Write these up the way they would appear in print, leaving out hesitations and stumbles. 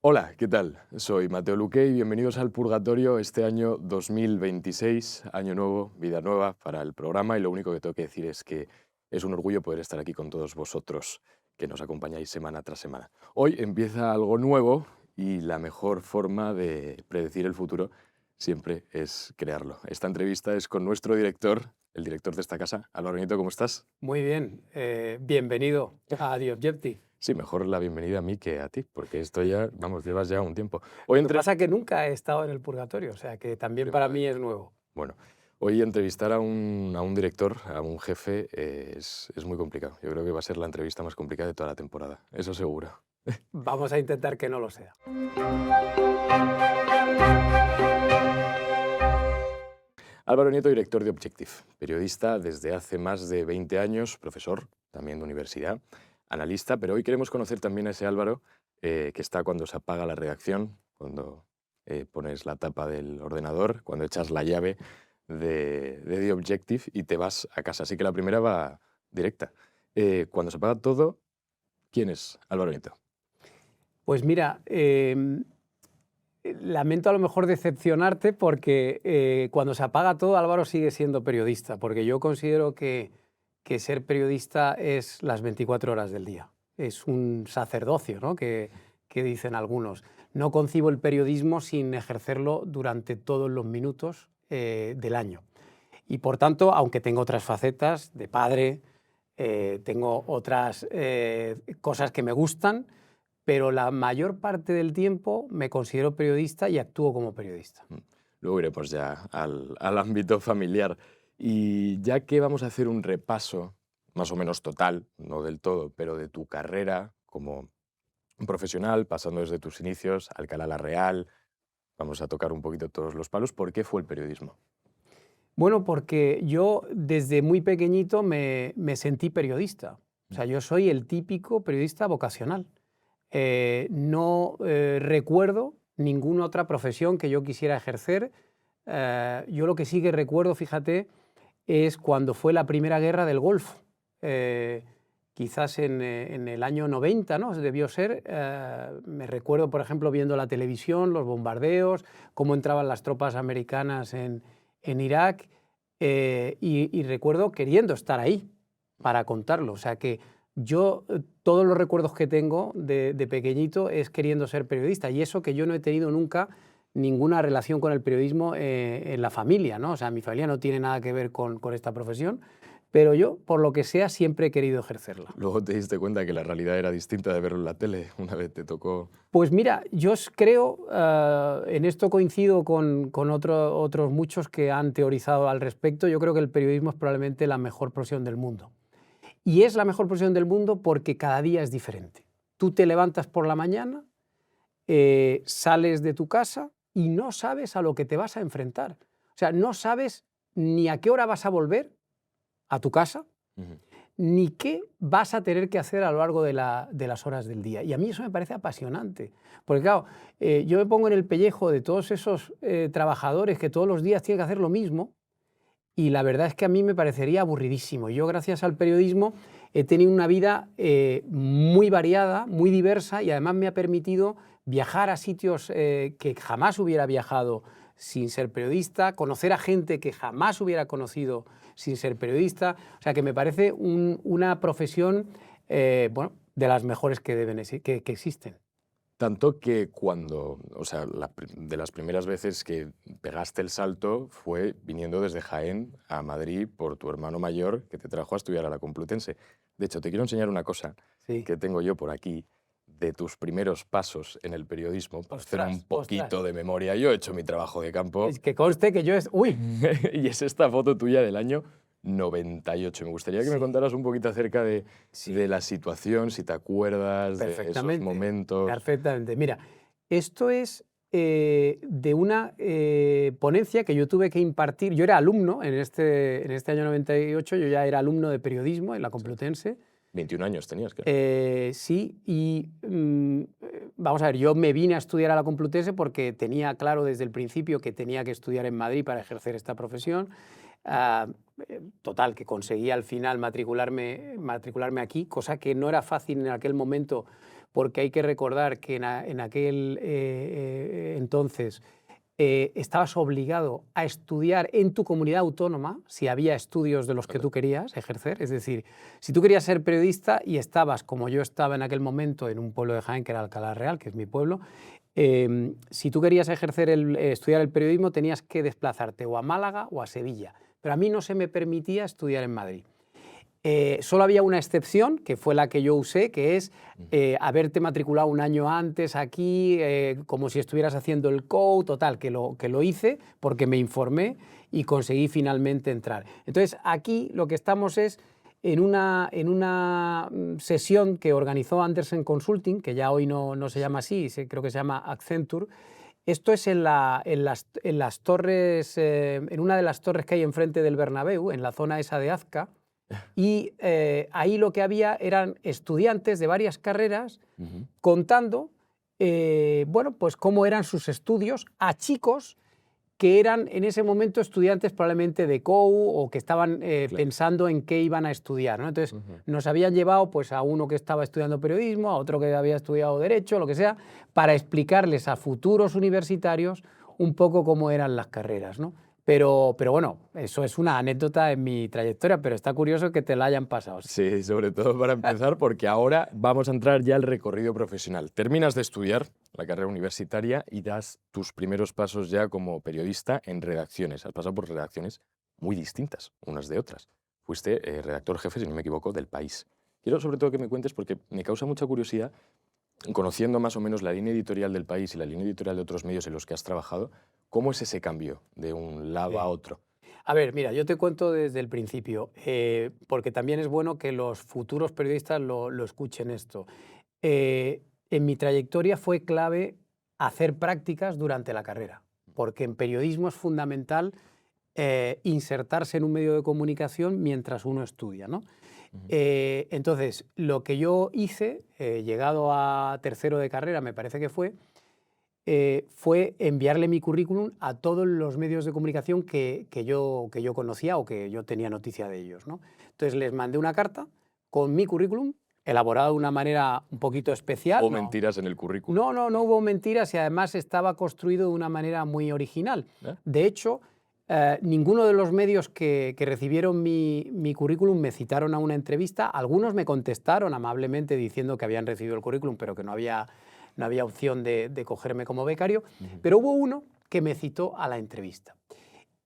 Hola, ¿qué tal? Soy Mateo Luque y bienvenidos al Purgatorio este año 2026, año nuevo, vida nueva para el programa y lo único que tengo que decir es que es un orgullo poder estar aquí con todos vosotros que nos acompañáis semana tras semana. Hoy empieza algo nuevo y la mejor forma de predecir el futuro siempre es crearlo. Esta entrevista es con nuestro director, el director de esta casa, Álvaro Nieto, ¿cómo estás? Muy bien, bienvenido a The Objective. Sí, mejor la bienvenida a mí que a ti, porque esto ya, vamos, llevas ya un tiempo. Hoy Lo que entre... pasa es que nunca he estado en el purgatorio, o sea que también para mí es nuevo. Bueno, hoy entrevistar a un director, a un jefe, es muy complicado. Yo creo que va a ser la entrevista más complicada de toda la temporada, eso seguro. Vamos a intentar que no lo sea. Álvaro Nieto, director de Objective, periodista desde hace más de 20 años, profesor también de universidad, analista, pero hoy queremos conocer también a ese Álvaro que está cuando se apaga la redacción, cuando pones la tapa del ordenador, cuando echas la llave de The Objective y te vas a casa. Así que la primera va directa. Cuando se apaga todo, ¿quién es Álvaro Nieto? Pues mira, lamento a lo mejor decepcionarte porque cuando se apaga todo, Álvaro sigue siendo periodista, porque yo considero que ser periodista es las 24 horas del día. Es un sacerdocio, ¿no? que dicen algunos. No concibo el periodismo sin ejercerlo durante todos los minutos del año. Y por tanto, aunque tengo otras facetas de padre, tengo otras cosas que me gustan, pero la mayor parte del tiempo me considero periodista y actúo como periodista. Luego iremos ya al ámbito familiar. Y ya que vamos a hacer un repaso más o menos total, no del todo, pero de tu carrera como profesional, pasando desde tus inicios, Alcalá la Real, vamos a tocar un poquito todos los palos. ¿Por qué fue el periodismo? Bueno, porque yo desde muy pequeñito me sentí periodista. O sea, yo soy el típico periodista vocacional. No recuerdo ninguna otra profesión que yo quisiera ejercer. Yo lo que sí que recuerdo, fíjate, es cuando fue la primera guerra del Golfo. Quizás en el año 90, ¿no? Debió ser. Me recuerdo, por ejemplo, viendo la televisión, los bombardeos, cómo entraban las tropas americanas en Irak, y recuerdo queriendo estar ahí para contarlo. O sea que yo, todos los recuerdos que tengo de pequeñito es queriendo ser periodista, y eso que yo no he tenido nunca ninguna relación con el periodismo en la familia, ¿no? O sea, mi familia no tiene nada que ver con esta profesión, pero yo, por lo que sea, siempre he querido ejercerla. Luego te diste cuenta que la realidad era distinta de verlo en la tele, una vez te tocó... Pues mira, yo creo, en esto coincido con otros muchos que han teorizado al respecto. Yo creo que el periodismo es probablemente la mejor profesión del mundo. Y es la mejor profesión del mundo porque cada día es diferente. Tú te levantas por la mañana, sales de tu casa y no sabes a lo que te vas a enfrentar. O sea, no sabes ni a qué hora vas a volver a tu casa, Ujú. ni qué vas a tener que hacer a lo largo de las horas del día. Y a mí eso me parece apasionante. Porque claro, yo me pongo en el pellejo de todos esos trabajadores que todos los días tienen que hacer lo mismo, y la verdad es que a mí me parecería aburridísimo. Yo, gracias al periodismo, he tenido una vida muy variada, muy diversa, y además me ha permitido viajar a sitios que jamás hubiera viajado sin ser periodista, conocer a gente que jamás hubiera conocido sin ser periodista. O sea que me parece una profesión bueno, de las mejores que, que existen. Tanto que cuando, o sea, de las primeras veces que pegaste el salto fue viniendo desde Jaén a Madrid por tu hermano mayor que te trajo a estudiar a la Complutense. De hecho, te quiero enseñar una cosa Sí. que tengo yo por aquí de tus primeros pasos en el periodismo para hacer un Ostras, ostras. poquito de memoria. Yo he hecho mi trabajo de campo Es que conste que yo es... ¡Uy! y es esta foto tuya del año 98. Me gustaría que me Sí, contaras un poquito acerca de sí. la situación, si te acuerdas de esos Perfectamente, momentos. perfectamente. Mira, esto es de una ponencia que yo tuve que impartir. Yo era alumno en este año 98, yo ya era alumno de periodismo en la Sí. Complutense. 21 años tenías, claro. Sí, y vamos a ver, yo me vine a estudiar a la Complutense porque tenía claro desde el principio que tenía que estudiar en Madrid para ejercer esta profesión. Ah, Total, que conseguí al final matricularme aquí, cosa que no era fácil en aquel momento porque hay que recordar que en aquel entonces estabas obligado a estudiar en tu comunidad autónoma si había estudios de los que tú querías ejercer. Es decir, si tú querías ser periodista y estabas, como yo estaba en aquel momento, en un pueblo de Jaén que era Alcalá Real, que es mi pueblo, si tú querías estudiar el periodismo tenías que desplazarte o a Málaga o a Sevilla. Pero a mí no se me permitía estudiar en Madrid. Solo había una excepción, que fue la que yo usé, que es haberte matriculado un año antes aquí, como si estuvieras haciendo el COU, total, que lo hice porque me informé y conseguí finalmente entrar. Entonces, aquí lo que estamos es en una sesión que organizó Andersen Consulting, que ya hoy no se llama así, creo que se llama Accenture. Esto es en las torres, en una de las torres que hay enfrente del Bernabéu, en la zona esa de Azca. Y ahí lo que había eran estudiantes de varias carreras contando bueno, pues cómo eran sus estudios a chicos que eran en ese momento estudiantes probablemente de COU o que estaban pensando en qué iban a estudiar, ¿no? Entonces nos habían llevado pues, a uno que estaba estudiando periodismo, a otro que había estudiado Derecho, lo que sea, para explicarles a futuros universitarios un poco cómo eran las carreras, ¿no? Pero bueno, eso es una anécdota en mi trayectoria, pero está curioso que te la hayan pasado. Sí, sobre todo para empezar, porque ahora vamos a entrar ya al recorrido profesional. Terminas de estudiar la carrera universitaria y das tus primeros pasos ya como periodista en redacciones. Has pasado por redacciones muy distintas unas de otras. Fuiste redactor jefe, si no me equivoco, del País. Quiero sobre todo que me cuentes, porque me causa mucha curiosidad, conociendo más o menos la línea editorial del País y la línea editorial de otros medios en los que has trabajado, ¿cómo es ese cambio de un lado a otro? A ver, mira, yo te cuento desde el principio, porque también es bueno que los futuros periodistas lo escuchen esto. En mi trayectoria fue clave hacer prácticas durante la carrera, porque en periodismo es fundamental insertarse en un medio de comunicación mientras uno estudia, ¿no? Entonces, lo que yo hice, llegado a tercero de carrera, me parece que fue enviarle mi currículum a todos los medios de comunicación que yo conocía o que yo tenía noticia de ellos, ¿no? Entonces les mandé una carta con mi currículum, elaborado de una manera un poquito especial. ¿O mentiras en el currículum? No hubo mentiras y además estaba construido de una manera muy original. De hecho, ninguno de los medios que recibieron mi currículum me citaron a una entrevista. Algunos me contestaron amablemente diciendo que habían recibido el currículum, pero que no había opción de cogerme como becario, pero hubo uno que me citó a la entrevista.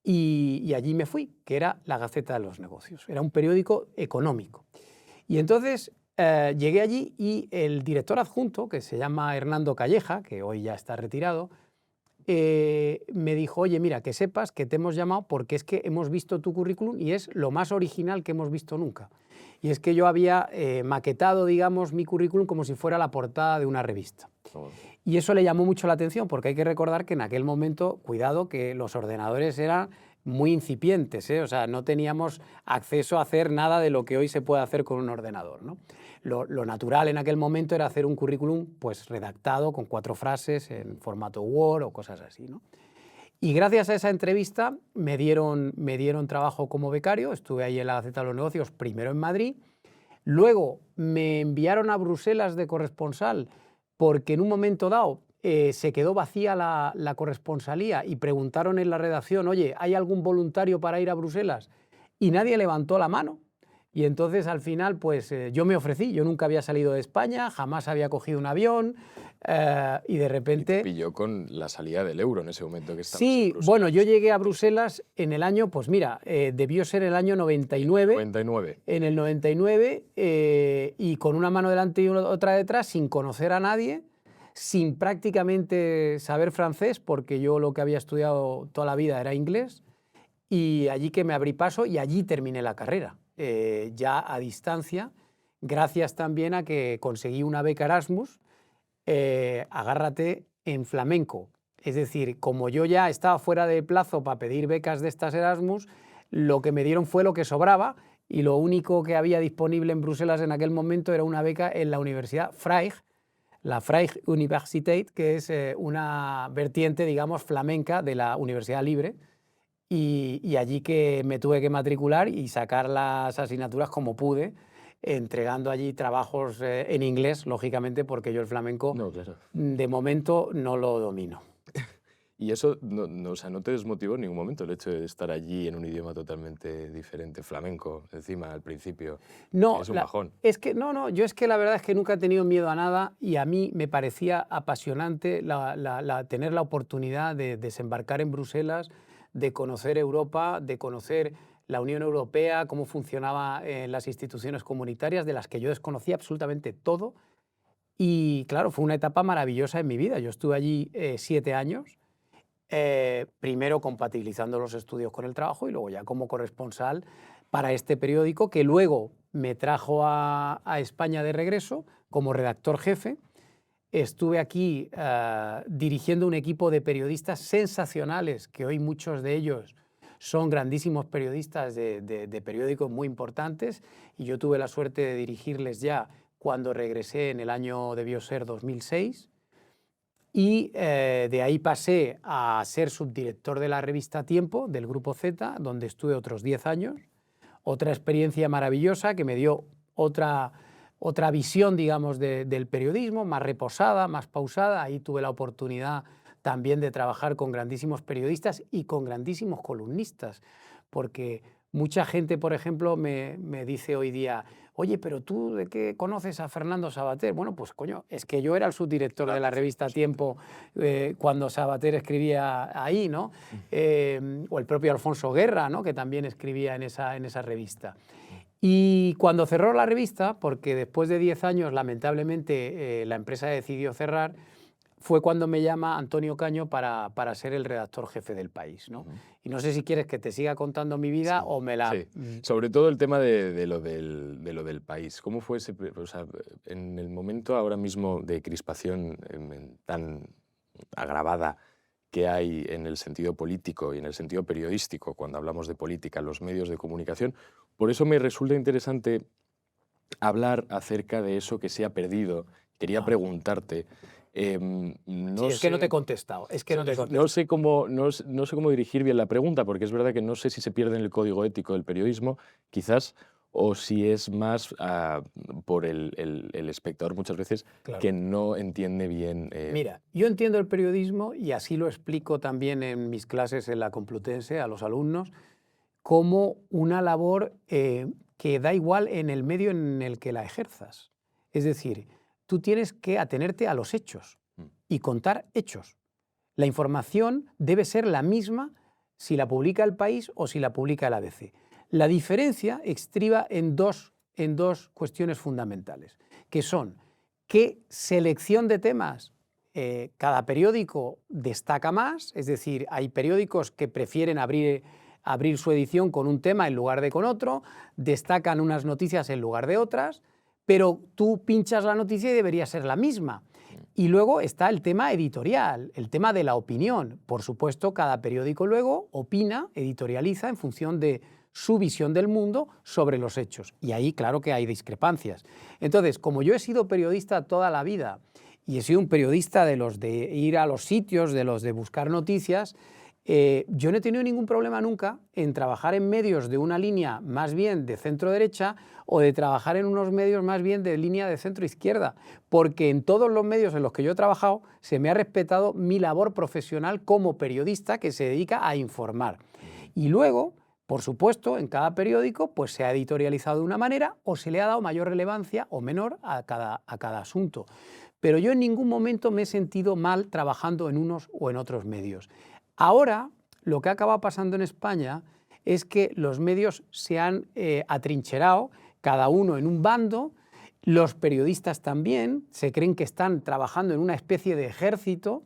Y allí me fui, que era la Gaceta de los Negocios. Era un periódico económico. Y entonces llegué allí y el director adjunto, que se llama Hernando Calleja, que hoy ya está retirado, me dijo, oye, mira, que sepas que te hemos llamado porque es que hemos visto tu currículum y es lo más original que hemos visto nunca. Y es que yo había maquetado, digamos, mi currículum como si fuera la portada de una revista. Y eso le llamó mucho la atención porque hay que recordar que en aquel momento, cuidado, que los ordenadores eran muy incipientes, ¿eh? O sea, no teníamos acceso a hacer nada de lo que hoy se puede hacer con un ordenador, ¿no? Lo natural en aquel momento era hacer un currículum pues, redactado con 4 frases en formato Word o cosas así, ¿no? Y gracias a esa entrevista me dieron trabajo como becario, estuve ahí en la Gaceta de los Negocios, primero en Madrid, luego me enviaron a Bruselas de corresponsal porque en un momento dado se quedó vacía la corresponsalía y preguntaron en la redacción, oye, ¿hay algún voluntario para ir a Bruselas? Y nadie levantó la mano. Y entonces al final pues yo me ofrecí, yo nunca había salido de España, jamás había cogido un avión y de repente... Y te pilló con la salida del euro en ese momento que estabas Sí, en Bruselas. bueno, yo llegué a Bruselas en el año, pues mira, debió ser el año 99. 99. En el 99 y con una mano delante y otra detrás, sin conocer a nadie, sin prácticamente saber francés, porque yo lo que había estudiado toda la vida era inglés, y allí que me abrí paso y allí terminé la carrera. Ya a distancia, gracias también a que conseguí una beca Erasmus, agárrate, en flamenco. Es decir, como yo ya estaba fuera de plazo para pedir becas de estas Erasmus, lo que me dieron fue lo que sobraba y lo único que había disponible en Bruselas en aquel momento era una beca en la Universidad Freie, la Freie Universiteit, que es una vertiente, digamos, flamenca de la Universidad Libre. Y allí que me tuve que matricular y sacar las asignaturas como pude, entregando allí trabajos en inglés, lógicamente, porque yo el flamenco No, claro. de momento no lo domino. Y eso o sea, no te desmotivó en ningún momento el hecho de estar allí en un idioma totalmente diferente, flamenco, encima al principio. No, Es un bajón. es que no, yo es que la verdad es que nunca he tenido miedo a nada y a mí me parecía apasionante tener la oportunidad de desembarcar en Bruselas, de conocer Europa, de conocer la Unión Europea, cómo funcionaban las instituciones comunitarias, de las que yo desconocía absolutamente todo. Y claro, fue una etapa maravillosa en mi vida. Yo estuve allí 7 años. Primero compatibilizando los estudios con el trabajo y luego ya como corresponsal para este periódico que luego me trajo a España de regreso como redactor jefe. Estuve aquí dirigiendo un equipo de periodistas sensacionales, que hoy muchos de ellos son grandísimos periodistas de periódicos muy importantes, y yo tuve la suerte de dirigirles ya cuando regresé en el año, debió ser 2006. Y de ahí pasé a ser subdirector de la revista Tiempo, del Grupo Z, donde estuve otros 10 años. Otra experiencia maravillosa que me dio otra visión, digamos, del periodismo, más reposada, más pausada. Ahí tuve la oportunidad también de trabajar con grandísimos periodistas y con grandísimos columnistas, porque mucha gente, por ejemplo, me dice hoy día: oye, pero tú, ¿de qué conoces a Fernando Savater? Bueno, pues coño, es que yo era el subdirector de la revista Tiempo cuando Savater escribía ahí, ¿no? O el propio Alfonso Guerra, ¿no? Que también escribía en esa revista. Y cuando cerró la revista, porque después de 10 años, lamentablemente, la empresa decidió cerrar, fue cuando me llama Antonio Caño para ser el redactor jefe del País, ¿no? Y no sé si quieres que te siga contando mi vida o me la... Sí, sobre todo el tema de lo del País. ¿Cómo fue o sea, en el momento ahora mismo de crispación tan agravada que hay en el sentido político y en el sentido periodístico, cuando hablamos de política, los medios de comunicación? Por eso me resulta interesante hablar acerca de eso que se ha perdido. Quería preguntarte, no Sí, es que no te he sé, contestado, es que no te he contestado. no sé cómo dirigir bien la pregunta, porque es verdad que no sé si se pierde en el código ético del periodismo, quizás, o si es más por el espectador muchas veces Claro. que no entiende bien. Mira, yo entiendo el periodismo, y así lo explico también en mis clases en la Complutense a los alumnos, como una labor que da igual en el medio en el que la ejerzas. Es decir, tú tienes que atenerte a los hechos y contar hechos. La información debe ser la misma si la publica El País o si la publica el ABC. La diferencia estriba en dos cuestiones fundamentales, que son qué selección de temas cada periódico destaca más, es decir, hay periódicos que prefieren abrir su edición con un tema en lugar de con otro, destacan unas noticias en lugar de otras, pero tú pinchas la noticia y debería ser la misma. Y luego está el tema editorial, el tema de la opinión. Por supuesto, cada periódico luego opina, editorializa en función de su visión del mundo sobre los hechos. Y ahí claro que hay discrepancias. Entonces, como yo he sido periodista toda la vida y he sido un periodista de los de ir a los sitios, de los de buscar noticias, yo no he tenido ningún problema nunca en trabajar en medios de una línea más bien de centro-derecha o de trabajar en unos medios más bien de línea de centro-izquierda, porque en todos los medios en los que yo he trabajado se me ha respetado mi labor profesional como periodista que se dedica a informar. Y luego, por supuesto, en cada periódico pues se ha editorializado de una manera o se le ha dado mayor relevancia o menor a cada asunto. Pero yo en ningún momento me he sentido mal trabajando en unos o en otros medios. Ahora, lo que acaba pasando en España es que los medios se han atrincherado, cada uno en un bando, los periodistas también, se creen que están trabajando en una especie de ejército,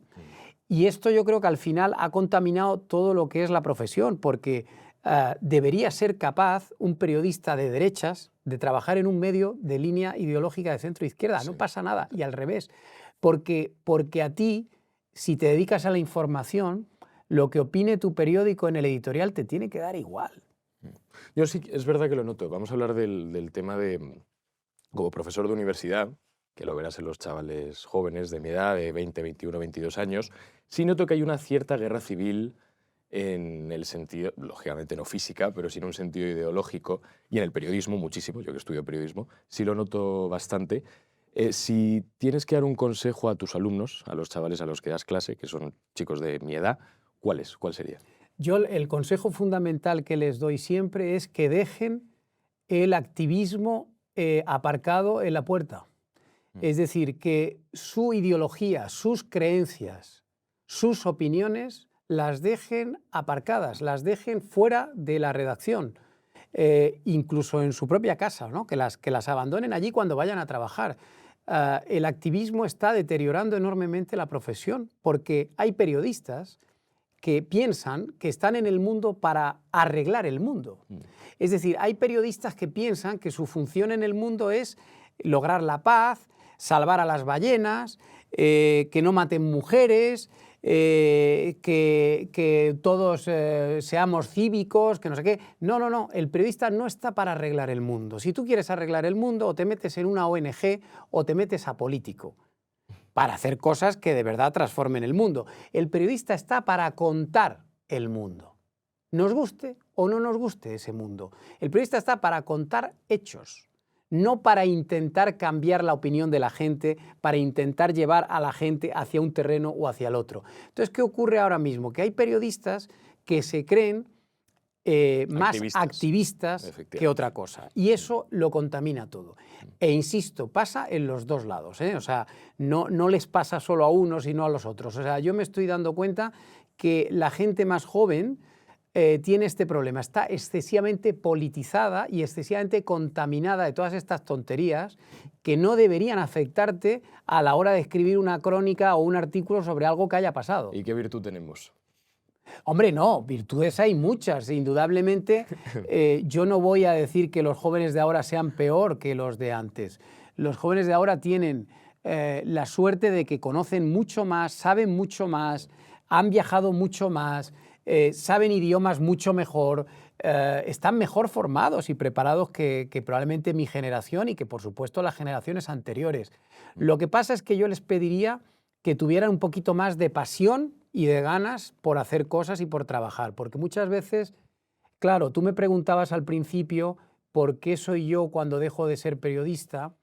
y esto yo creo que al final ha contaminado todo lo que es la profesión, porque debería ser capaz un periodista de derechas de trabajar en un medio de línea ideológica de centro-izquierda. Sí. No pasa nada, y al revés, porque a ti, si te dedicas a la información, lo que opine tu periódico en el editorial te tiene que dar igual. Yo sí, es verdad que lo noto. Vamos a hablar del tema de, como profesor de universidad, que lo verás en los chavales jóvenes de mi edad, de 20, 21, 22 años, sí noto que hay una cierta guerra civil en el sentido, lógicamente no física, pero sí en un sentido ideológico, y en el periodismo muchísimo, yo que estudio periodismo, sí lo noto bastante. Si tienes que dar un consejo a tus alumnos, a los chavales a los que das clase, que son chicos de mi edad, ¿cuál es? ¿Cuál sería? Yo el consejo fundamental que les doy siempre es que dejen el activismo aparcado en la puerta. Es decir, que su ideología, sus creencias, sus opiniones las dejen aparcadas, las dejen fuera de la redacción, incluso en su propia casa, ¿no? que las abandonen allí cuando vayan a trabajar. El activismo está deteriorando enormemente la profesión porque hay periodistas que piensan que están en el mundo para arreglar el mundo. Es decir, hay periodistas que piensan que su función en el mundo es lograr la paz, salvar a las ballenas, que no maten mujeres, que todos seamos cívicos, que no sé qué. No, no, no, el periodista no está para arreglar el mundo. Si tú quieres arreglar el mundo, o te metes en una ONG o te metes a político, para hacer cosas que de verdad transformen el mundo. El periodista está para contar el mundo, nos guste o no nos guste ese mundo. El periodista está para contar hechos, no para intentar cambiar la opinión de la gente, para intentar llevar a la gente hacia un terreno o hacia el otro. Entonces, ¿qué ocurre ahora mismo? Que hay periodistas que se creen más activistas que otra cosa. Y eso lo contamina todo. E insisto, pasa en los dos lados, ¿eh? O sea, no les pasa solo a unos sino a los otros. O sea, yo me estoy dando cuenta que la gente más joven tiene este problema. Está excesivamente politizada y excesivamente contaminada de todas estas tonterías que no deberían afectarte a la hora de escribir una crónica o un artículo sobre algo que haya pasado. ¿Y qué virtud tenemos? Hombre, no, virtudes hay muchas, indudablemente. Yo no voy a decir que los jóvenes de ahora sean peor que los de antes. Los jóvenes de ahora tienen la suerte de que conocen mucho más, saben mucho más, han viajado mucho más, saben idiomas mucho mejor, están mejor formados y preparados que probablemente mi generación y que por supuesto las generaciones anteriores. Lo que pasa es que yo les pediría que tuvieran un poquito más de pasión y de ganas por hacer cosas y por trabajar, porque muchas veces, claro, tú me preguntabas al principio por qué soy yo cuando dejo de ser periodista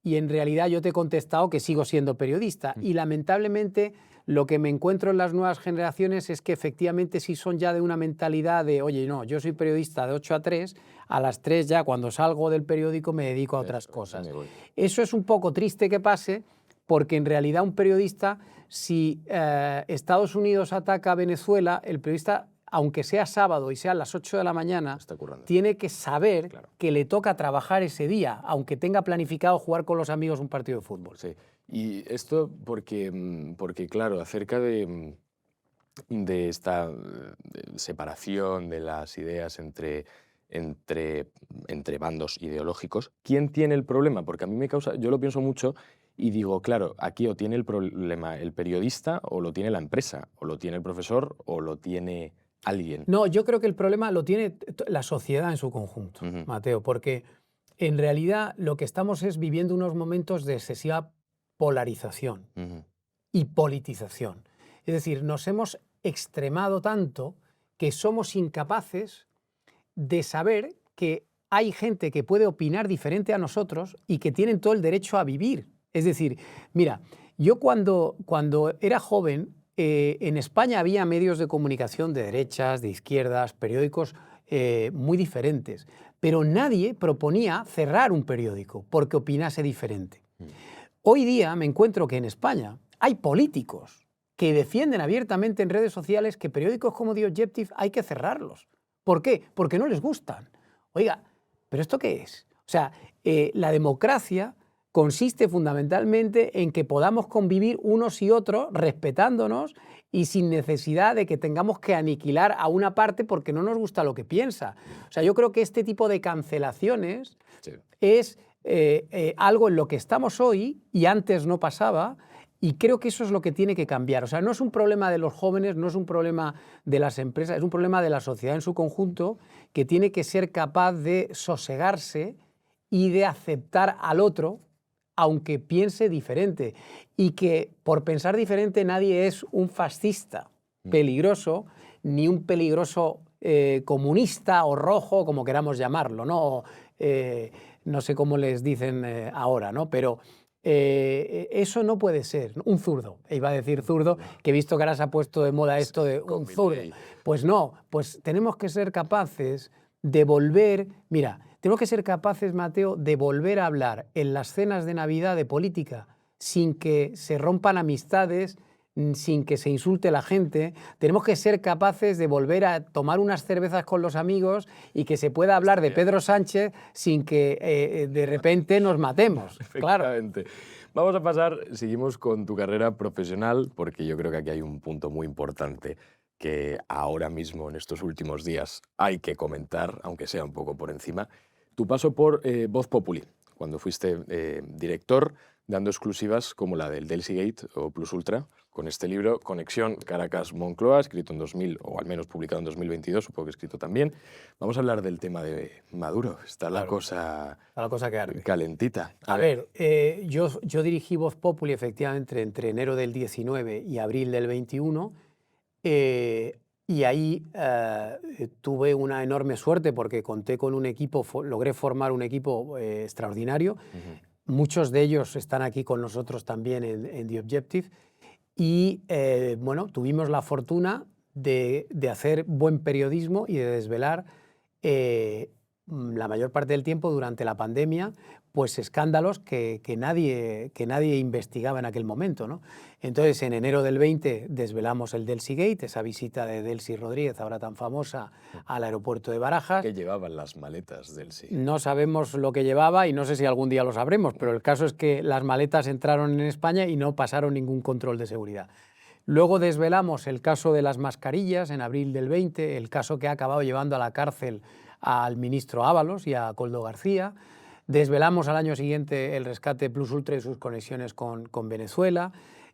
y en realidad yo te he contestado que sigo siendo periodista y lamentablemente lo que me encuentro en las nuevas generaciones es que efectivamente sí son ya de una mentalidad de, oye, no, yo soy periodista de 8 a 3, a las 3 ya cuando salgo del periódico me dedico a otras cosas. Eso es un poco triste que pase, porque en realidad un periodista, si Estados Unidos ataca a Venezuela, el periodista, aunque sea sábado y sea a las 8 de la mañana, tiene que saber que le toca trabajar ese día, aunque tenga planificado jugar con los amigos un partido de fútbol. Sí. Y esto porque claro, acerca de esta separación de las ideas entre bandos ideológicos, ¿quién tiene el problema? Porque a mí me causa, yo lo pienso mucho y digo, claro, aquí o tiene el problema el periodista o lo tiene la empresa, o lo tiene el profesor o lo tiene alguien. No, yo creo que el problema lo tiene la sociedad en su conjunto, Mateo, porque en realidad lo que estamos es viviendo unos momentos de excesiva polarización y politización. Es decir, nos hemos extremado tanto que somos incapaces de saber que hay gente que puede opinar diferente a nosotros y que tienen todo el derecho a vivir. Es decir, mira, yo cuando era joven, en España había medios de comunicación de derechas, de izquierdas, periódicos muy diferentes, pero nadie proponía cerrar un periódico porque opinase diferente. Hoy día me encuentro que en España hay políticos que defienden abiertamente en redes sociales que periódicos como The Objective hay que cerrarlos. ¿Por qué? Porque no les gustan. Oiga, ¿pero esto qué es? O sea, la democracia consiste fundamentalmente en que podamos convivir unos y otros respetándonos y sin necesidad de que tengamos que aniquilar a una parte porque no nos gusta lo que piensa. O sea, yo creo que este tipo de cancelaciones es algo en lo que estamos hoy y antes no pasaba, y creo que eso es lo que tiene que cambiar. O sea, no es un problema de los jóvenes, no es un problema de las empresas, es un problema de la sociedad en su conjunto que tiene que ser capaz de sosegarse y de aceptar al otro, aunque piense diferente, y que por pensar diferente nadie es un fascista peligroso ni un peligroso comunista o rojo, como queramos llamarlo, ¿no? No sé cómo les dicen ahora, ¿no? Pero eso no puede ser. Un zurdo, iba a decir zurdo, que he visto que ahora se ha puesto de moda esto de un zurdo. Pues no, pues tenemos que ser capaces de volver, mira, tenemos que ser capaces, Mateo, de volver a hablar en las cenas de Navidad de política sin que se rompan amistades, sin que se insulte la gente. Tenemos que ser capaces de volver a tomar unas cervezas con los amigos y que se pueda hablar de Pedro Sánchez sin que de repente nos matemos. Efectivamente. Claro. Vamos a pasar, seguimos con tu carrera profesional, porque yo creo que aquí hay un punto muy importante que ahora mismo, en estos últimos días, hay que comentar, aunque sea un poco por encima. Tu paso por Voz Populi, cuando fuiste director, dando exclusivas como la del Delcy Gate o Plus Ultra, con este libro, Conexión Caracas-Moncloa, escrito en 2000, o al menos publicado en 2022, supongo que escrito también. Vamos a hablar del tema de Maduro. Está la cosa que arde. Calentita. A ver, yo dirigí Voz Populi efectivamente entre enero del 19 y abril del 21, y ahí tuve una enorme suerte porque conté con un equipo, logré formar un equipo extraordinario. Muchos de ellos están aquí con nosotros también en The Objective. Y bueno, tuvimos la fortuna de hacer buen periodismo y de desvelar la mayor parte del tiempo durante la pandemia pues escándalos que nadie investigaba en aquel momento, ¿no? Entonces, en enero del 20 desvelamos el Delcy Gate, esa visita de Delcy Rodríguez, ahora tan famosa, al aeropuerto de Barajas. ¿Qué llevaban las maletas Delcy? No sabemos lo que llevaba y no sé si algún día lo sabremos, pero el caso es que las maletas entraron en España y no pasaron ningún control de seguridad. Luego desvelamos el caso de las mascarillas en abril del 20, el caso que ha acabado llevando a la cárcel al ministro Ábalos y a Koldo García. Desvelamos al año siguiente el rescate Plus Ultra y sus conexiones con Venezuela.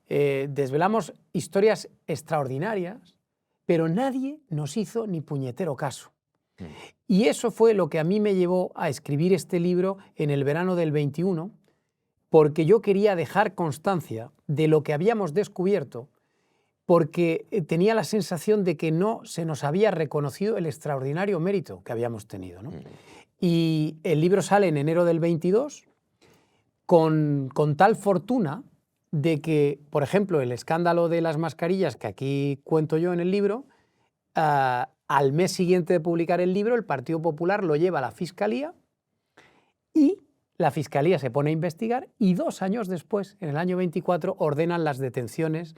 Desvelamos historias extraordinarias, pero nadie nos hizo ni puñetero caso. Y eso fue lo que a mí me llevó a escribir este libro en el verano del 21, porque yo quería dejar constancia de lo que habíamos descubierto, porque tenía la sensación de que no se nos había reconocido el extraordinario mérito que habíamos tenido, ¿no? Y el libro sale en enero del 22 con tal fortuna de que, por ejemplo, el escándalo de las mascarillas, que aquí cuento yo en el libro, al mes siguiente de publicar el libro, el Partido Popular lo lleva a la Fiscalía y la Fiscalía se pone a investigar y 2 años después, en el año 24, ordenan las detenciones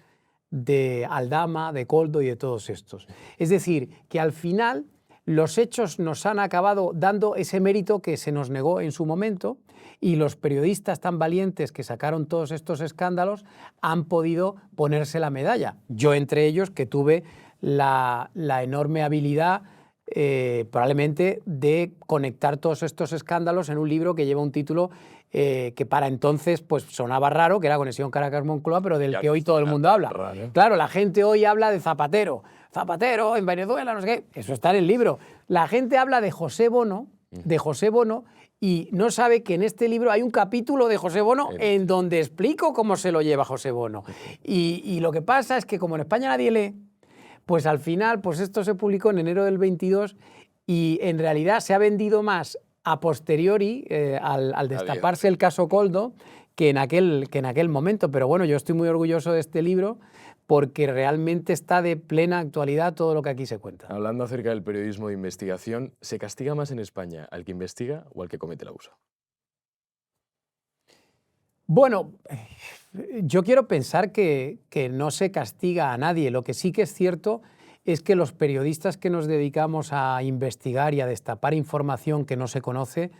de Aldama, de Koldo y de todos estos. Es decir, que al final los hechos nos han acabado dando ese mérito que se nos negó en su momento y los periodistas tan valientes que sacaron todos estos escándalos han podido ponerse la medalla. Yo entre ellos, que tuve la enorme habilidad probablemente de conectar todos estos escándalos en un libro que lleva un título que para entonces pues sonaba raro, que era Conexión Caracas-Moncloa, pero del que hoy todo el mundo habla. Raro. Claro, la gente hoy habla de Zapatero en Venezuela, no sé qué, eso está en el libro. La gente habla de José Bono, y no sabe que en este libro hay un capítulo de José Bono en donde explico cómo se lo lleva José Bono. Y lo que pasa es que como en España nadie lee, pues al final pues esto se publicó en enero del 22 y en realidad se ha vendido más a posteriori al destaparse el caso Koldo que en aquel momento. Pero bueno, yo estoy muy orgulloso de este libro porque realmente está de plena actualidad todo lo que aquí se cuenta. Hablando acerca del periodismo de investigación, ¿se castiga más en España al que investiga o al que comete el abuso? Bueno, yo quiero pensar que no se castiga a nadie. Lo que sí que es cierto es que los periodistas que nos dedicamos a investigar y a destapar información que no se conoce,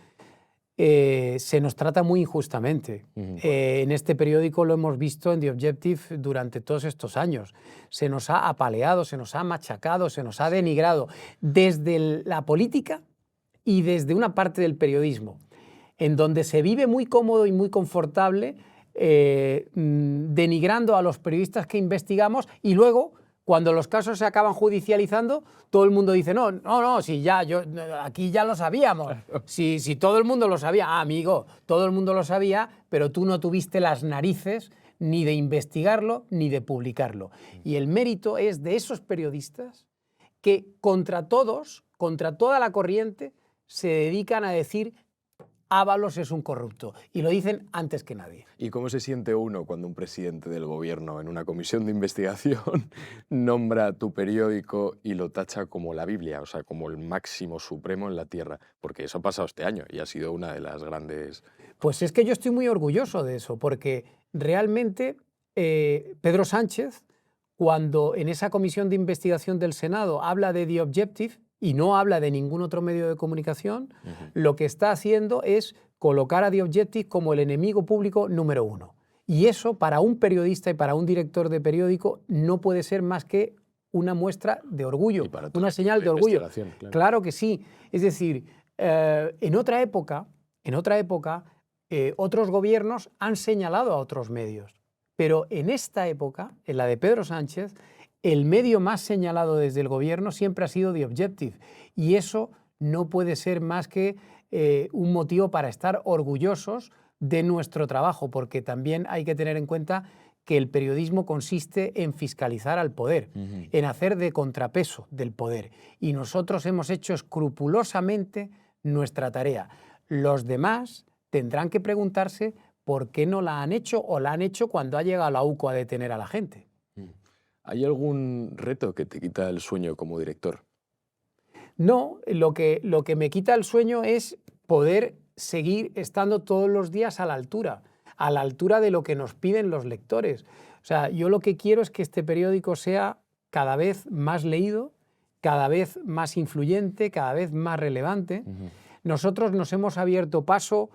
se nos trata muy injustamente. En este periódico lo hemos visto en The Objective durante todos estos años. Se nos ha apaleado, se nos ha machacado, se nos ha denigrado desde la política y desde una parte del periodismo, en donde se vive muy cómodo y muy confortable denigrando a los periodistas que investigamos y luego, cuando los casos se acaban judicializando, todo el mundo dice, no, si aquí ya lo sabíamos, si todo el mundo lo sabía, amigo, todo el mundo lo sabía, pero tú no tuviste las narices ni de investigarlo ni de publicarlo. Y el mérito es de esos periodistas que contra todos, contra toda la corriente, se dedican a decir Ábalos es un corrupto, y lo dicen antes que nadie. ¿Y cómo se siente uno cuando un presidente del gobierno en una comisión de investigación nombra a tu periódico y lo tacha como la Biblia, o sea, como el máximo supremo en la tierra? Porque eso ha pasado este año y ha sido una de las grandes... Pues es que yo estoy muy orgulloso de eso, porque realmente Pedro Sánchez, cuando en esa comisión de investigación del Senado habla de The Objective y no habla de ningún otro medio de comunicación, lo que está haciendo es colocar a The Objective como el enemigo público número uno. Y eso, para un periodista y para un director de periódico, no puede ser más que una muestra de orgullo, una señal de orgullo. Claro que sí. Es decir, en otra época, otros gobiernos han señalado a otros medios. Pero en esta época, en la de Pedro Sánchez, el medio más señalado desde el gobierno siempre ha sido The Objective. Y eso no puede ser más que un motivo para estar orgullosos de nuestro trabajo, porque también hay que tener en cuenta que el periodismo consiste en fiscalizar al poder, en hacer de contrapeso del poder. Y nosotros hemos hecho escrupulosamente nuestra tarea. Los demás tendrán que preguntarse por qué no la han hecho o la han hecho cuando ha llegado la UCO a detener a la gente. ¿Hay algún reto que te quita el sueño como director? No, lo que me quita el sueño es poder seguir estando todos los días a la altura de lo que nos piden los lectores. O sea, yo lo que quiero es que este periódico sea cada vez más leído, cada vez más influyente, cada vez más relevante. Nosotros nos hemos abierto paso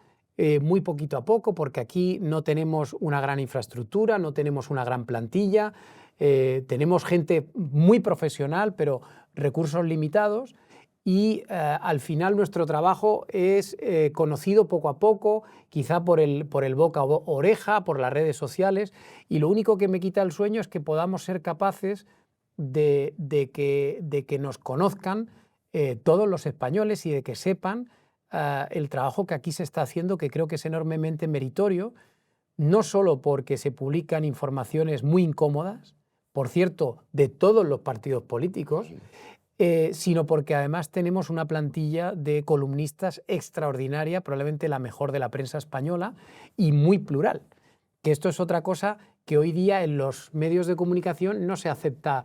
muy poquito a poco, porque aquí no tenemos una gran infraestructura, no tenemos una gran plantilla, tenemos gente muy profesional, pero recursos limitados, y al final nuestro trabajo es conocido poco a poco, quizá por el boca a oreja, por las redes sociales, y lo único que me quita el sueño es que podamos ser capaces de que nos conozcan todos los españoles y de que sepan el trabajo que aquí se está haciendo, que creo que es enormemente meritorio, no solo porque se publican informaciones muy incómodas, por cierto, de todos los partidos políticos, sino porque además tenemos una plantilla de columnistas extraordinaria, probablemente la mejor de la prensa española, y muy plural. Que esto es otra cosa que hoy día en los medios de comunicación no se acepta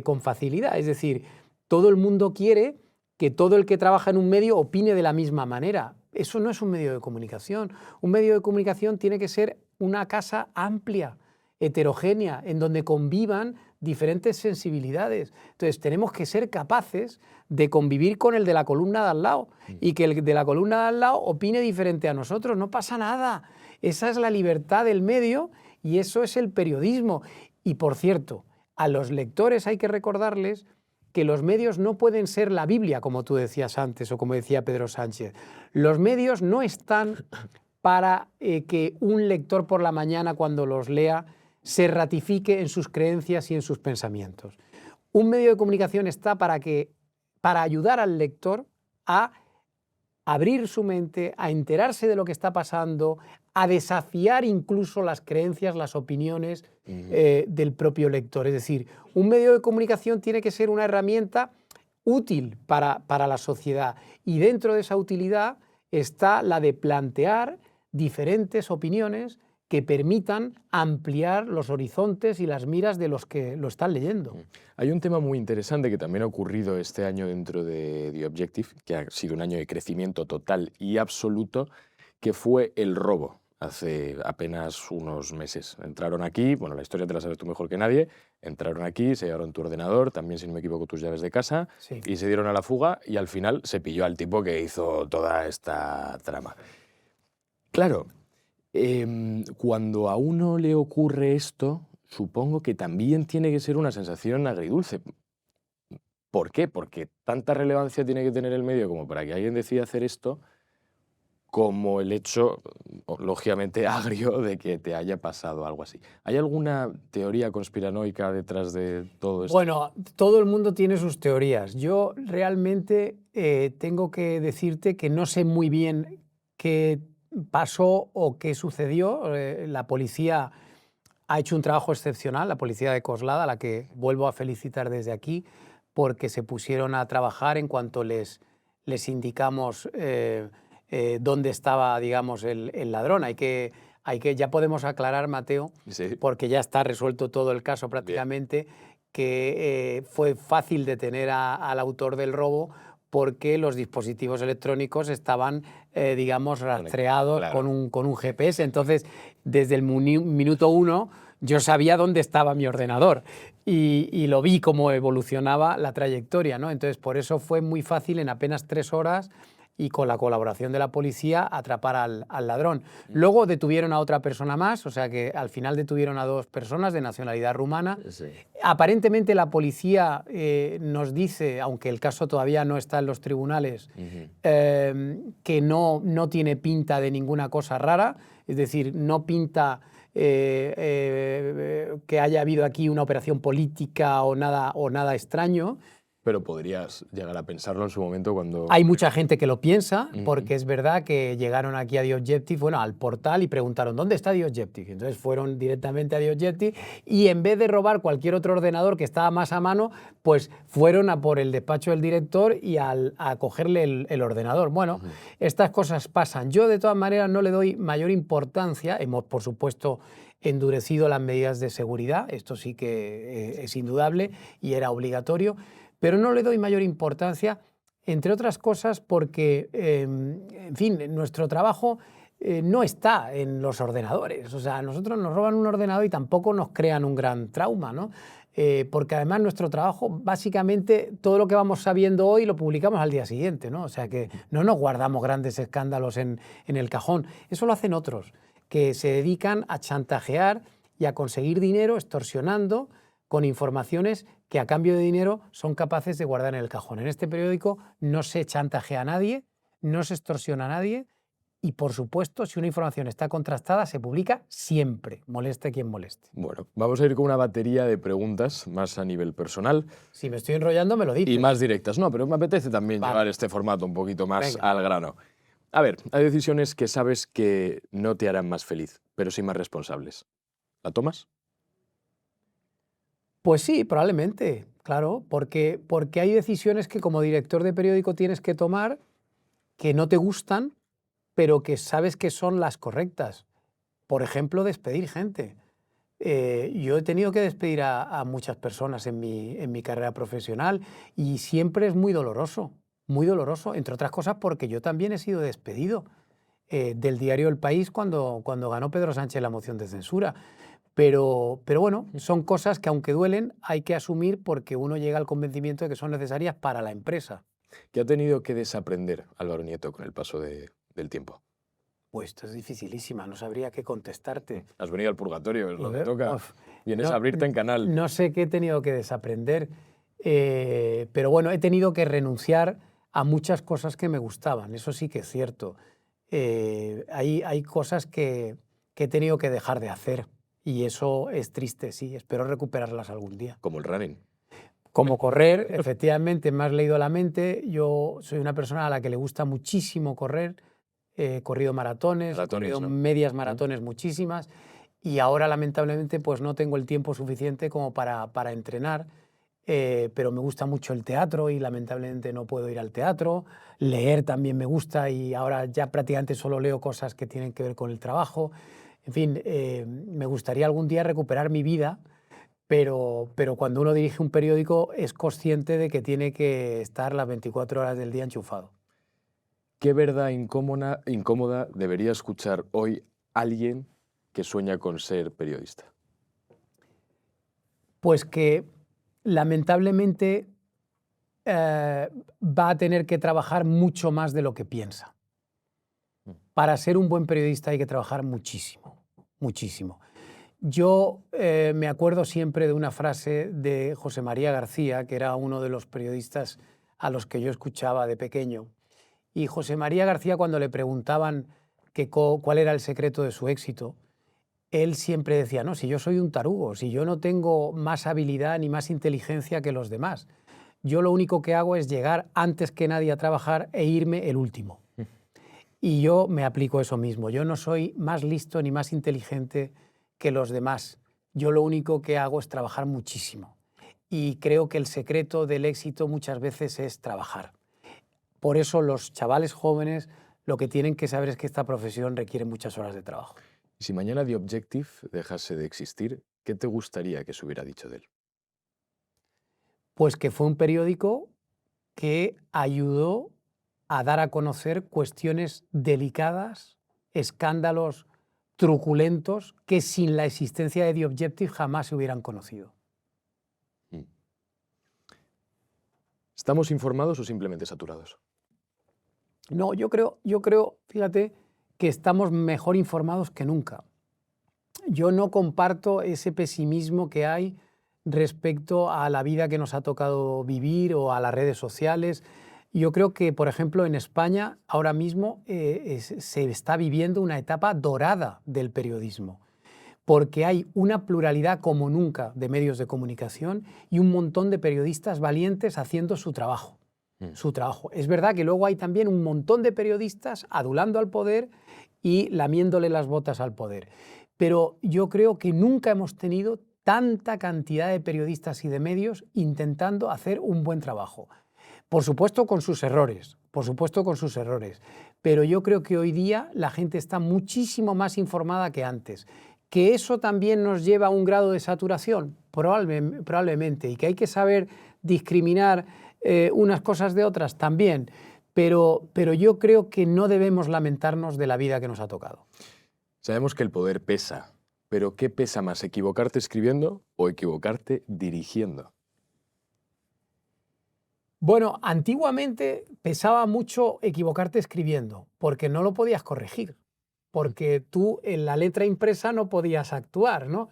con facilidad. Es decir, todo el mundo quiere que todo el que trabaja en un medio opine de la misma manera. Eso no es un medio de comunicación. Un medio de comunicación tiene que ser una casa amplia, heterogénea, en donde convivan diferentes sensibilidades. Entonces tenemos que ser capaces de convivir con el de la columna de al lado y que el de la columna de al lado opine diferente a nosotros. No pasa nada. Esa es la libertad del medio y eso es el periodismo. Y por cierto, a los lectores hay que recordarles que los medios no pueden ser la Biblia, como tú decías antes o como decía Pedro Sánchez. Los medios no están para que un lector por la mañana cuando los lea se ratifique en sus creencias y en sus pensamientos. Un medio de comunicación está para ayudar al lector a abrir su mente, a enterarse de lo que está pasando, a desafiar incluso las creencias, las opiniones del propio lector. Es decir, un medio de comunicación tiene que ser una herramienta útil para la sociedad, y dentro de esa utilidad está la de plantear diferentes opiniones que permitan ampliar los horizontes y las miras de los que lo están leyendo. Hay un tema muy interesante que también ha ocurrido este año dentro de The Objective, que ha sido un año de crecimiento total y absoluto, que fue el robo. Hace apenas unos meses entraron aquí, bueno, la historia te la sabes tú mejor que nadie, entraron aquí, se llevaron tu ordenador, también si no me equivoco tus llaves de casa, Sí. Y se dieron a la fuga y al final se pilló al tipo que hizo toda esta trama. Claro, cuando a uno le ocurre esto, supongo que también tiene que ser una sensación agridulce. ¿Por qué? Porque tanta relevancia tiene que tener el medio como para que alguien decida hacer esto, como el hecho, lógicamente, agrio de que te haya pasado algo así. ¿Hay alguna teoría conspiranoica detrás de todo esto? Bueno, todo el mundo tiene sus teorías. Yo realmente tengo que decirte que no sé muy bien qué pasó o qué sucedió. La policía ha hecho un trabajo excepcional, la policía de Coslada, a la que vuelvo a felicitar desde aquí, porque se pusieron a trabajar en cuanto les indicamos dónde estaba, digamos, el ladrón. Ya podemos aclarar, Mateo, Sí. porque ya está resuelto todo el caso prácticamente, que fue fácil detener al autor del robo porque los dispositivos electrónicos estaban, digamos, rastreados Claro. con un GPS. Entonces, desde el minuto 1 yo sabía dónde estaba mi ordenador y lo vi cómo evolucionaba la trayectoria, ¿no? Entonces, por eso fue muy fácil en apenas 3 horas y con la colaboración de la policía atrapar al ladrón. Luego detuvieron a otra persona más, o sea que al final detuvieron a 2 personas de nacionalidad rumana. Sí. Aparentemente la policía nos dice, aunque el caso todavía no está en los tribunales, que no tiene pinta de ninguna cosa rara, es decir, no pinta que haya habido aquí una operación política o nada extraño. Pero podrías llegar a pensarlo en su momento cuando... Hay mucha gente que lo piensa, porque es verdad que llegaron aquí a The Objective, bueno, al portal, y preguntaron ¿dónde está The Objective? Entonces fueron directamente a The Objective y en vez de robar cualquier otro ordenador que estaba más a mano, pues fueron a por el despacho del director y a cogerle el ordenador. Bueno, estas cosas pasan. Yo de todas maneras no le doy mayor importancia. Hemos, por supuesto, endurecido las medidas de seguridad, esto sí que es indudable y era obligatorio, pero no le doy mayor importancia, entre otras cosas porque, en fin, nuestro trabajo no está en los ordenadores. O sea, a nosotros nos roban un ordenador y tampoco nos crean un gran trauma, ¿no? Porque además nuestro trabajo, básicamente, todo lo que vamos sabiendo hoy lo publicamos al día siguiente, ¿no? O sea que no nos guardamos grandes escándalos en el cajón. Eso lo hacen otros, que se dedican a chantajear y a conseguir dinero extorsionando con informaciones que a cambio de dinero son capaces de guardar en el cajón. En este periódico no se chantajea a nadie, no se extorsiona a nadie y, por supuesto, si una información está contrastada, se publica siempre, moleste quien moleste. Bueno, vamos a ir con una batería de preguntas más a nivel personal. Si me estoy enrollando, me lo dices. Y más directas. No, pero me apetece también llevar este formato un poquito más al grano. A ver, hay decisiones que sabes que no te harán más feliz, pero sí más responsables. ¿La tomas? Pues sí, probablemente, claro, porque hay decisiones que como director de periódico tienes que tomar que no te gustan, pero que sabes que son las correctas. Por ejemplo, despedir gente. Yo he tenido que despedir a muchas personas en mi carrera profesional y siempre es muy doloroso, entre otras cosas porque yo también he sido despedido del diario El País cuando ganó Pedro Sánchez la moción de censura. Pero bueno, son cosas que aunque duelen hay que asumir porque uno llega al convencimiento de que son necesarias para la empresa. ¿Qué ha tenido que desaprender Álvaro Nieto con el paso del tiempo? Pues esto es dificilísima, no sabría qué contestarte. Has venido al purgatorio, es lo que toca. Uf, Vienes a abrirte en canal. No sé qué he tenido que desaprender, pero bueno, he tenido que renunciar a muchas cosas que me gustaban, eso sí que es cierto. Hay cosas que he tenido que dejar de hacer. Y eso es triste, sí, espero recuperarlas algún día. Como el running. Como correr, efectivamente, me has leído la mente. Yo soy una persona a la que le gusta muchísimo correr. He corrido maratones, he corrido medias maratones muchísimas. Y ahora, lamentablemente, pues no tengo el tiempo suficiente como para entrenar. Pero me gusta mucho el teatro y lamentablemente no puedo ir al teatro. Leer también me gusta y ahora ya prácticamente solo leo cosas que tienen que ver con el trabajo. En fin, me gustaría algún día recuperar mi vida, pero cuando uno dirige un periódico es consciente de que tiene que estar las 24 horas del día enchufado. ¿Qué verdad incómoda debería escuchar hoy alguien que sueña con ser periodista? Pues que lamentablemente va a tener que trabajar mucho más de lo que piensa. Para ser un buen periodista hay que trabajar muchísimo, muchísimo. Yo me acuerdo siempre de una frase de José María García, que era uno de los periodistas a los que yo escuchaba de pequeño. Y José María García, cuando le preguntaban cuál era el secreto de su éxito, él siempre decía, no, si yo soy un tarugo, si yo no tengo más habilidad ni más inteligencia que los demás. Yo lo único que hago es llegar antes que nadie a trabajar e irme el último. Y yo me aplico eso mismo. Yo no soy más listo ni más inteligente que los demás. Yo lo único que hago es trabajar muchísimo. y creo que el secreto del éxito muchas veces es trabajar. Por eso los chavales jóvenes lo que tienen que saber es que esta profesión requiere muchas horas de trabajo. Y si mañana The Objective dejase de existir, ¿qué te gustaría que se hubiera dicho de él? Pues que fue un periódico que ayudó a dar a conocer cuestiones delicadas, escándalos truculentos que sin la existencia de The Objective jamás se hubieran conocido. Mm. ¿Estamos informados o simplemente saturados? No, yo creo, fíjate, que estamos mejor informados que nunca. Yo no comparto ese pesimismo que hay respecto a la vida que nos ha tocado vivir o a las redes sociales. Yo creo que, por ejemplo, en España ahora mismo se está viviendo una etapa dorada del periodismo, porque hay una pluralidad como nunca de medios de comunicación y un montón de periodistas valientes haciendo su trabajo. Su trabajo. Es verdad que luego hay también un montón de periodistas adulando al poder y lamiéndole las botas al poder. Pero yo creo que nunca hemos tenido tanta cantidad de periodistas y de medios intentando hacer un buen trabajo. Por supuesto con sus errores, pero yo creo que hoy día la gente está muchísimo más informada que antes. ¿Que eso también nos lleva a un grado de saturación? Probablemente, y que hay que saber discriminar unas cosas de otras también, pero yo creo que no debemos lamentarnos de la vida que nos ha tocado. Sabemos que el poder pesa, pero ¿qué pesa más, equivocarte escribiendo o equivocarte dirigiendo? Bueno, antiguamente pesaba mucho equivocarte escribiendo, porque no lo podías corregir, porque tú en la letra impresa no podías actuar, ¿no?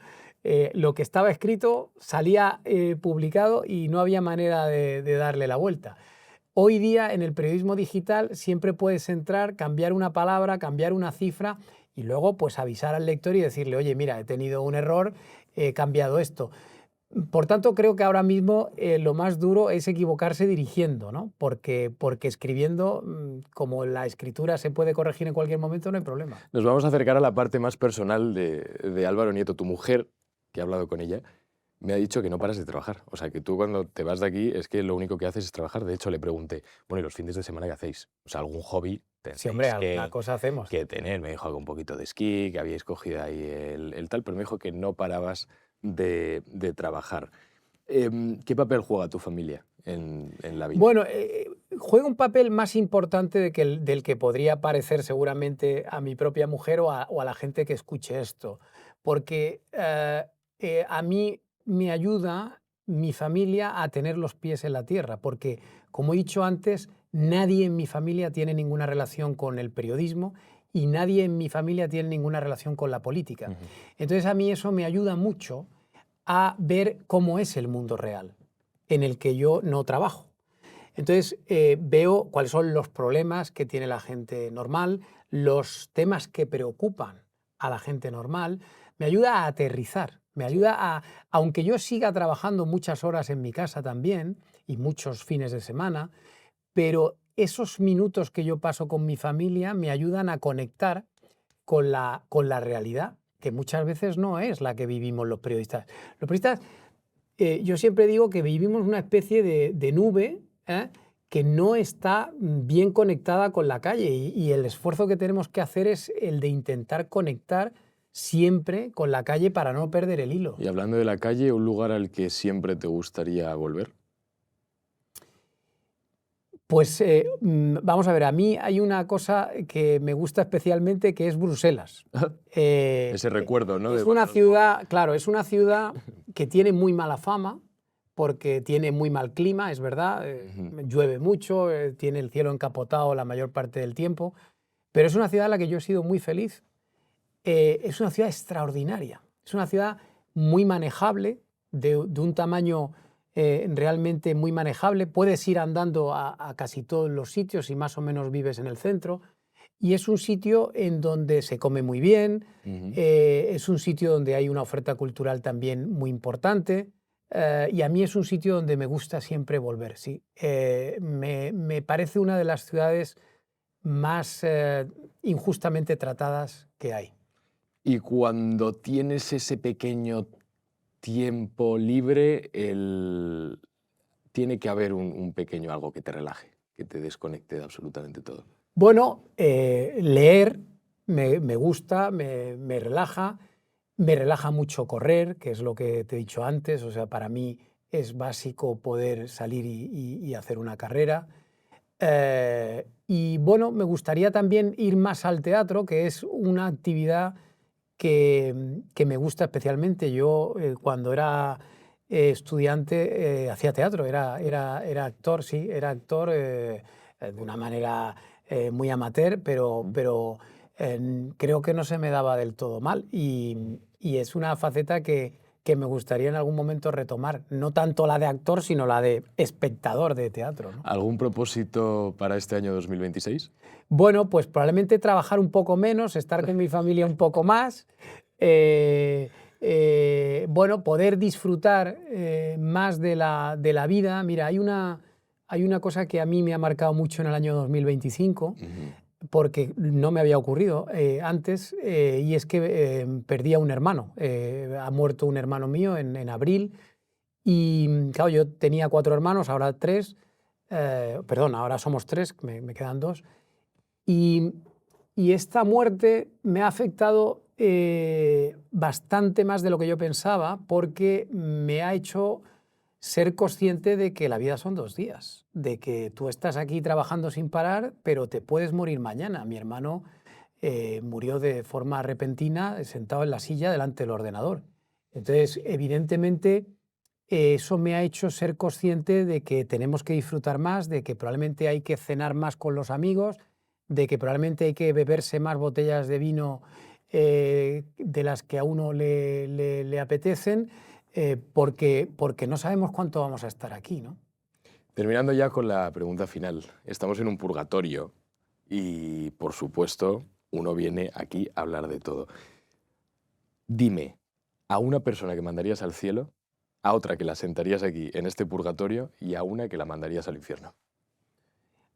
Lo que estaba escrito salía publicado y no había manera de darle la vuelta. Hoy día en el periodismo digital siempre puedes entrar, cambiar una palabra, cambiar una cifra y luego pues avisar al lector y decirle, oye, mira, he tenido un error, he cambiado esto. Por tanto, creo que ahora mismo lo más duro es equivocarse dirigiendo, ¿no? Porque escribiendo, como la escritura se puede corregir en cualquier momento, no hay problema. Nos vamos a acercar a la parte más personal de Álvaro Nieto. Tu mujer, que he hablado con ella, me ha dicho que no paras de trabajar. O sea, que tú cuando te vas de aquí es que lo único que haces es trabajar. De hecho, le pregunté, bueno, ¿y los fines de semana qué hacéis? O sea, algún hobby Sí, hombre, tenéis alguna cosa hacemos. que tener. Me dijo que un poquito de esquí, que habíais cogido ahí el tal, pero me dijo que no parabas de trabajar. ¿Qué papel juega tu familia en la vida? Bueno, juega un papel más importante del que podría parecer seguramente a mi propia mujer o a la gente que escuche esto, porque a mí me ayuda mi familia a tener los pies en la tierra, porque como he dicho antes, nadie en mi familia tiene ninguna relación con el periodismo y nadie en mi familia tiene ninguna relación con la política. Ujú. Entonces a mí eso me ayuda mucho a ver cómo es el mundo real, en el que yo no trabajo. Entonces veo cuáles son los problemas que tiene la gente normal, los temas que preocupan a la gente normal, me ayuda a aterrizar, me ayuda aunque yo siga trabajando muchas horas en mi casa también y muchos fines de semana, pero esos minutos que yo paso con mi familia me ayudan a conectar con la realidad, que muchas veces no es la que vivimos los periodistas. Los periodistas, yo siempre digo que vivimos una especie de nube que no está bien conectada con la calle y el esfuerzo que tenemos que hacer es el de intentar conectar siempre con la calle para no perder el hilo. Y hablando de la calle, ¿un lugar al que siempre te gustaría volver? Pues vamos a ver, a mí hay una cosa que me gusta especialmente que es Bruselas. Ese recuerdo, ¿no? Es una ciudad, claro, es una ciudad que tiene muy mala fama porque tiene muy mal clima, es verdad, Ujú. llueve mucho, tiene el cielo encapotado la mayor parte del tiempo, pero es una ciudad en la que yo he sido muy feliz. Es una ciudad extraordinaria, es una ciudad muy manejable, de un tamaño realmente muy manejable. Puedes ir andando a casi todos los sitios y más o menos vives en el centro. Y es un sitio en donde se come muy bien, Ujú. es un sitio donde hay una oferta cultural también muy importante. Y a mí es un sitio donde me gusta siempre volver, sí. Me parece una de las ciudades más injustamente tratadas que hay. Y cuando tienes ese pequeño tiempo libre tiene que haber un pequeño algo que te relaje, que te desconecte de absolutamente todo. Bueno, leer me gusta, me relaja mucho correr, que es lo que te he dicho antes, o sea, para mí es básico poder salir y hacer una carrera. Y bueno, me gustaría también ir más al teatro, que es una actividad que me gusta especialmente. Yo cuando era estudiante hacía teatro, era actor, sí, era actor de una manera muy amateur, pero creo que no se me daba del todo mal y es una faceta que me gustaría en algún momento retomar, no tanto la de actor, sino la de espectador de teatro, ¿no? ¿Algún propósito para este año 2026? Bueno, pues probablemente trabajar un poco menos, estar con mi familia un poco más, bueno, poder disfrutar más de la vida. Mira, hay una cosa que a mí me ha marcado mucho en el año 2025, porque no me había ocurrido antes, y es que perdí a un hermano. Ha muerto un hermano mío en abril, y claro, yo tenía 4 hermanos, ahora 3, perdón, ahora somos 3, me quedan 2. Y, y esta muerte me ha afectado bastante más de lo que yo pensaba, porque me ha hecho ser consciente de que la vida son 2 días, de que tú estás aquí trabajando sin parar, pero te puedes morir mañana. Mi hermano murió de forma repentina sentado en la silla delante del ordenador. Entonces, evidentemente, eso me ha hecho ser consciente de que tenemos que disfrutar más, de que probablemente hay que cenar más con los amigos, de que probablemente hay que beberse más botellas de vino de las que a uno le apetecen, porque no sabemos cuánto vamos a estar aquí, ¿no? Terminando ya con la pregunta final. Estamos en un purgatorio y, por supuesto, uno viene aquí a hablar de todo. Dime, a una persona que mandarías al cielo, a otra que la sentarías aquí en este purgatorio y a una que la mandarías al infierno.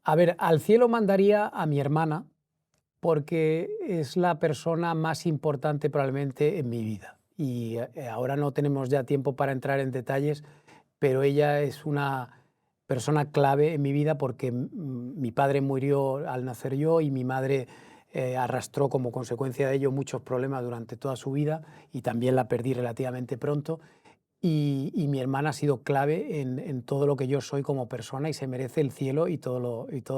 A ver, al cielo mandaría a mi hermana, porque es la persona más importante probablemente en mi vida. Y ahora no tenemos ya tiempo para entrar en detalles, pero ella es una persona clave en mi vida porque mi padre murió al nacer yo y mi madre arrastró como consecuencia de ello muchos problemas durante toda su vida y también la perdí relativamente pronto. Y mi hermana ha sido clave en todo lo que yo soy como persona y se merece el cielo y todo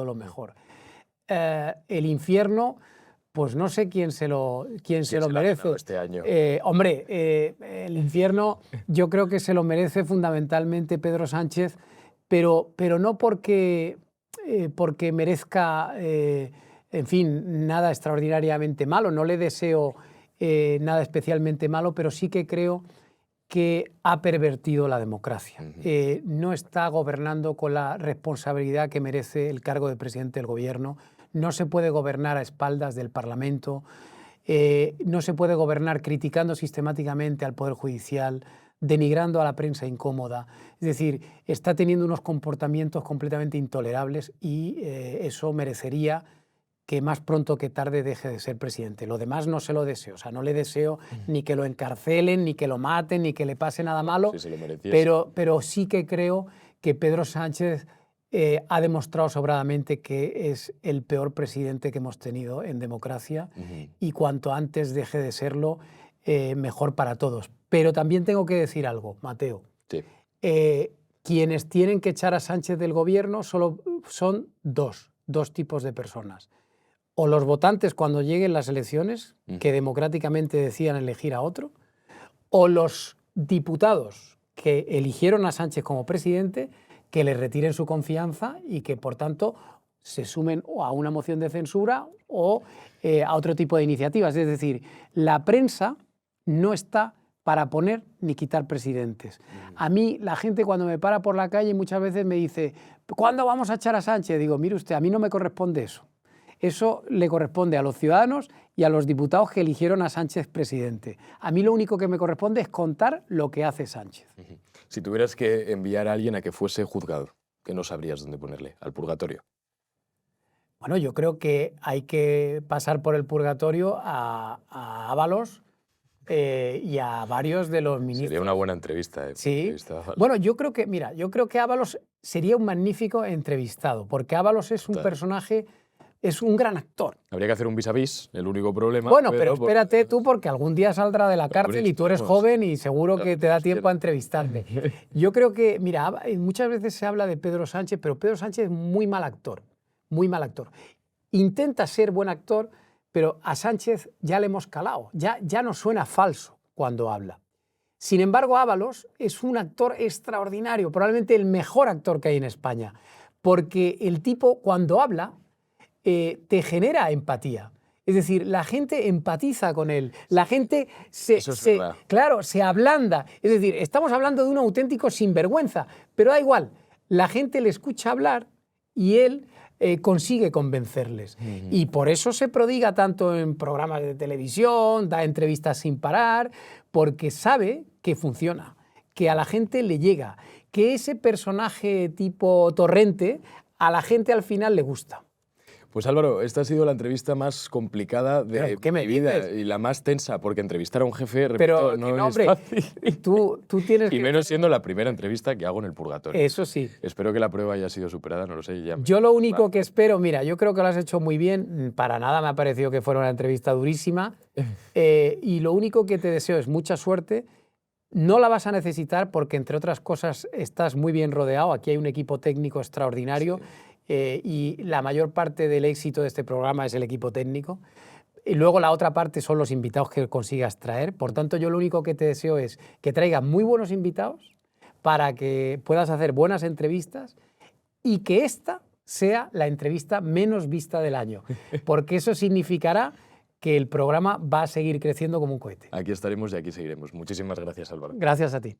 lo mejor. El infierno, pues no sé quién se lo ¿Quién se lo ha merece. ganado este año? Hombre, el infierno yo creo que se lo merece fundamentalmente Pedro Sánchez, pero no porque merezca, en fin, nada extraordinariamente malo. No le deseo nada especialmente malo, pero sí que creo que ha pervertido la democracia. No está gobernando con la responsabilidad que merece el cargo de presidente del gobierno. No se puede gobernar a espaldas del Parlamento. No se puede gobernar criticando sistemáticamente al Poder Judicial, denigrando a la prensa incómoda. Es decir, está teniendo unos comportamientos completamente intolerables y eso merecería que más pronto que tarde deje de ser presidente. Lo demás no se lo deseo, o sea, no le deseo ni que lo encarcelen, ni que lo maten, ni que le pase nada malo, Si se lo mereciese. pero sí que creo que Pedro Sánchez ha demostrado sobradamente que es el peor presidente que hemos tenido en democracia y cuanto antes deje de serlo, mejor para todos. Pero también tengo que decir algo, Mateo. Sí. Quienes tienen que echar a Sánchez del gobierno solo son dos tipos de personas. O los votantes cuando lleguen las elecciones, que democráticamente decían elegir a otro, o los diputados que eligieron a Sánchez como presidente, que le retiren su confianza y que, por tanto, se sumen o a una moción de censura o a otro tipo de iniciativas. Es decir, la prensa no está para poner ni quitar presidentes. A mí, la gente cuando me para por la calle muchas veces me dice, ¿cuándo vamos a echar a Sánchez? Digo, mire usted, a mí no me corresponde eso. Eso le corresponde a los ciudadanos y a los diputados que eligieron a Sánchez presidente. A mí lo único que me corresponde es contar lo que hace Sánchez. Si tuvieras que enviar a alguien a que fuese juzgado, ¿qué no sabrías dónde ponerle? ¿Al purgatorio? Bueno, yo creo que hay que pasar por el purgatorio a Ábalos, y a varios de los ministros. Sería una buena entrevista. Sí. Bueno, yo creo que Ábalos sería un magnífico entrevistado, porque Ábalos es un personaje, es un gran actor. Habría que hacer un vis a vis, el único problema. Bueno, pero espérate tú, porque algún día saldrá de la cárcel y tú eres joven y seguro que te da tiempo a entrevistarle. Yo creo que, mira, muchas veces se habla de Pedro Sánchez, pero Pedro Sánchez es muy mal actor, muy mal actor. Intenta ser buen actor, pero a Sánchez ya le hemos calado, ya no suena falso cuando habla. Sin embargo, Ábalos es un actor extraordinario, probablemente el mejor actor que hay en España, porque el tipo cuando habla te genera empatía. Es decir, la gente empatiza con él, la gente se ablanda. Es decir, estamos hablando de un auténtico sinvergüenza, pero da igual, la gente le escucha hablar y él consigue convencerles. Y por eso se prodiga tanto en programas de televisión, da entrevistas sin parar, porque sabe que funciona, que a la gente le llega, que ese personaje tipo Torrente a la gente al final le gusta. Pues Álvaro, esta ha sido la entrevista más complicada de mi vida y la más tensa, porque entrevistar a un jefe, repito, no es fácil. Tú tienes y menos siendo la primera entrevista que hago en el purgatorio. Eso sí. Espero que la prueba haya sido superada, no lo sé. Yo lo único que espero, mira, yo creo que lo has hecho muy bien, para nada me ha parecido que fuera una entrevista durísima, y lo único que te deseo es mucha suerte. No la vas a necesitar porque, entre otras cosas, estás muy bien rodeado, aquí hay un equipo técnico extraordinario. Sí. Y la mayor parte del éxito de este programa es el equipo técnico. Y luego la otra parte son los invitados que consigas traer. Por tanto, yo lo único que te deseo es que traigas muy buenos invitados para que puedas hacer buenas entrevistas y que esta sea la entrevista menos vista del año, porque eso significará que el programa va a seguir creciendo como un cohete. Aquí estaremos y aquí seguiremos. Muchísimas gracias, Álvaro. Gracias a ti.